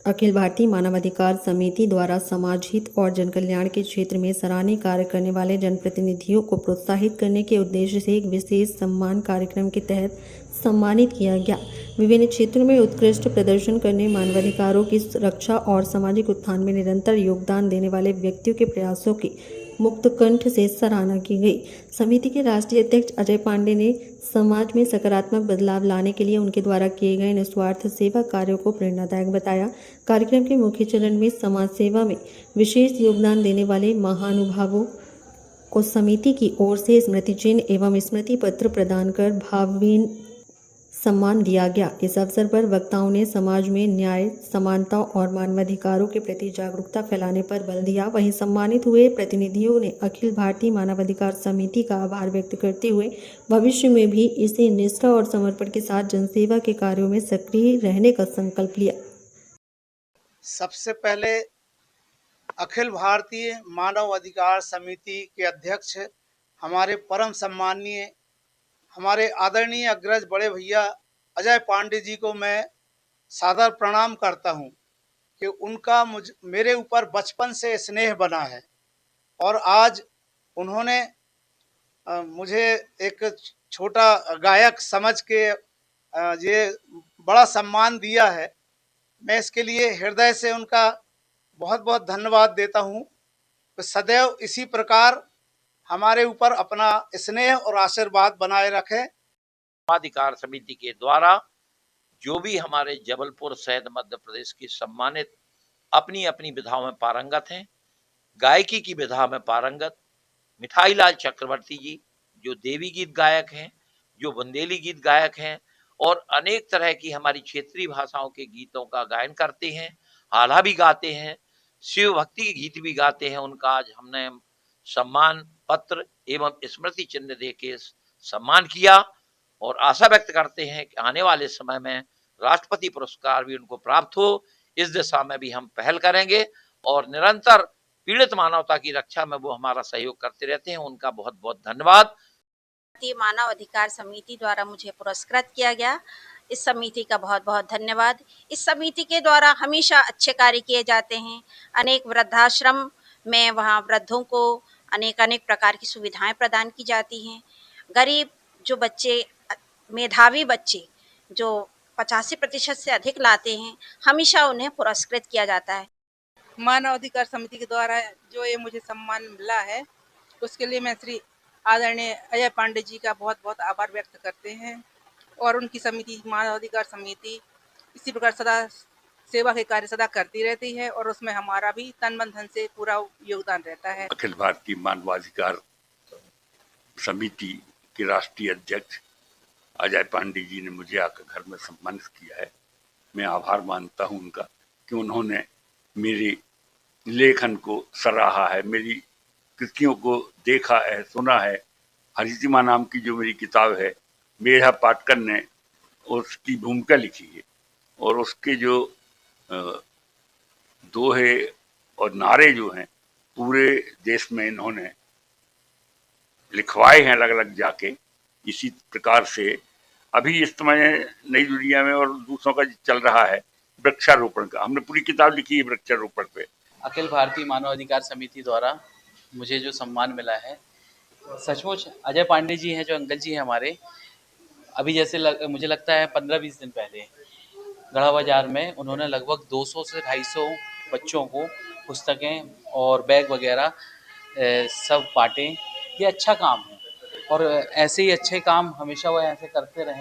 अखिल भारतीय मानवाधिकार समिति द्वारा समाज हित और जनकल्याण के क्षेत्र में सराहनीय कार्य करने वाले जनप्रतिनिधियों को प्रोत्साहित करने के उद्देश्य से एक विशेष सम्मान कार्यक्रम के तहत सम्मानित किया गया। विभिन्न क्षेत्रों में उत्कृष्ट प्रदर्शन करने, मानवाधिकारों की रक्षा और सामाजिक उत्थान में निरंतर योगदान देने वाले व्यक्तियों के प्रयासों की मुक्त कंठ से सराहना की गई। समिति के राष्ट्रीय अध्यक्ष अजय पांडे ने समाज में सकारात्मक बदलाव लाने के लिए उनके द्वारा किए गए निस्वार्थ सेवा कार्यों को प्रेरणादायक बताया। कार्यक्रम के मुख्य चरण में समाज सेवा में विशेष योगदान देने वाले महानुभावों को समिति की ओर से स्मृति चिन्ह एवं स्मृति पत्र प्रदान कर भावभीनी सम्मान दिया गया। इस अवसर पर वक्ताओं ने समाज में न्याय, समानता और मानवाधिकारों के प्रति जागरूकता फैलाने पर बल दिया। वहीं सम्मानित हुए प्रतिनिधियों ने अखिल भारतीय मानवाधिकार समिति का आभार व्यक्त करते हुए भविष्य में भी इसे निष्ठा और समर्पण के साथ जनसेवा के कार्यों में सक्रिय रहने का संकल्प लिया। सबसे पहले अखिल भारतीय मानव अधिकार समिति के अध्यक्ष हमारे परम सम्माननीय हमारे आदरणीय अग्रज बड़े भैया अजय पांडे जी को मैं सादर प्रणाम करता हूं कि उनका मेरे ऊपर बचपन से स्नेह बना है और आज उन्होंने मुझे एक छोटा गायक समझ के ये बड़ा सम्मान दिया है। मैं इसके लिए हृदय से उनका बहुत बहुत धन्यवाद देता हूं। तो सदैव इसी प्रकार हमारे ऊपर अपना स्नेह और आशीर्वाद बनाए रखें। मानवाधिकार समिति के द्वारा जो भी हमारे जबलपुर सहित मध्य प्रदेश की सम्मानित अपनी अपनी विधाओं में पारंगत हैं, गायकी की विधा में पारंगत मिठाई लाल चक्रवर्ती जी जो देवी गीत गायक हैं, जो बुंदेली गीत गायक हैं और अनेक तरह की हमारी क्षेत्रीय भाषाओं के गीतों का गायन करते हैं, आल्हा भी गाते हैं, शिव भक्ति के गीत भी गाते हैं। उनका आज हमने सम्मान पत्र एवं स्मृति चिन्ह दे के सम्मान किया और आशा व्यक्त करते हैं कि आने वाले समय में राष्ट्रपति पुरस्कार भी उनको प्राप्त हो। इस दिशा में भी हम पहल करेंगे और निरंतर पीड़ित मानवता की रक्षा में वो हमारा सहयोग करते रहते हैं। उनका बहुत बहुत धन्यवाद। भारतीय मानव अधिकार समिति द्वारा मुझे पुरस्कृत किया गया, इस समिति का बहुत बहुत धन्यवाद। इस समिति के द्वारा हमेशा अच्छे कार्य किए जाते हैं। अनेक वृद्धाश्रम में वहाँ वृद्धों को अनेक प्रकार की सुविधाएं प्रदान की जाती हैं। गरीब जो बच्चे, मेधावी बच्चे जो 85% से अधिक लाते हैं, हमेशा उन्हें पुरस्कृत किया जाता है। मानव अधिकार समिति के द्वारा जो ये मुझे सम्मान मिला है, उसके लिए मैं श्री आदरणीय अजय पांडे जी का बहुत बहुत आभार व्यक्त करते हैं और उनकी समिति मानव अधिकार समिति इसी प्रकार सदा सेवा के कार्य सदा करती रहती है और उसमें हमारा भी तन मन धन से पूरा योगदान रहता है। अखिल भारतीय मानवाधिकार समिति के राष्ट्रीय अध्यक्ष अजय पांडे जी ने मुझे आकर घर में सम्मानित किया है। मैं आभार मानता हूं उनका कि उन्होंने मेरे लेखन को सराहा है, मेरी कृतियों को देखा है, सुना है। हरितिमा नाम की जो मेरी किताब है, मेधा पाटकर ने उसकी भूमिका लिखी है और उसके जो दोहे और नारे जो हैं पूरे देश में इन्होंने लिखवाए हैं अलग अलग जाके। इसी प्रकार से अभी इस समय नई दुनिया में और दूसरों का चल रहा है वृक्षारोपण का, हमने पूरी किताब लिखी है वृक्षारोपण पे। अखिल भारतीय मानव अधिकार समिति द्वारा मुझे जो सम्मान मिला है, सचमुच अजय पांडे जी हैं जो अंकल जी हैं हमारे, अभी जैसे मुझे लगता है 15-20 दिन पहले गढ़ा बाजार में उन्होंने लगभग 200 से 250 बच्चों को पुस्तकें और बैग वगैरह सब बांटे। ये अच्छा काम है और ऐसे ही अच्छे काम हमेशा वो ऐसे करते रहें।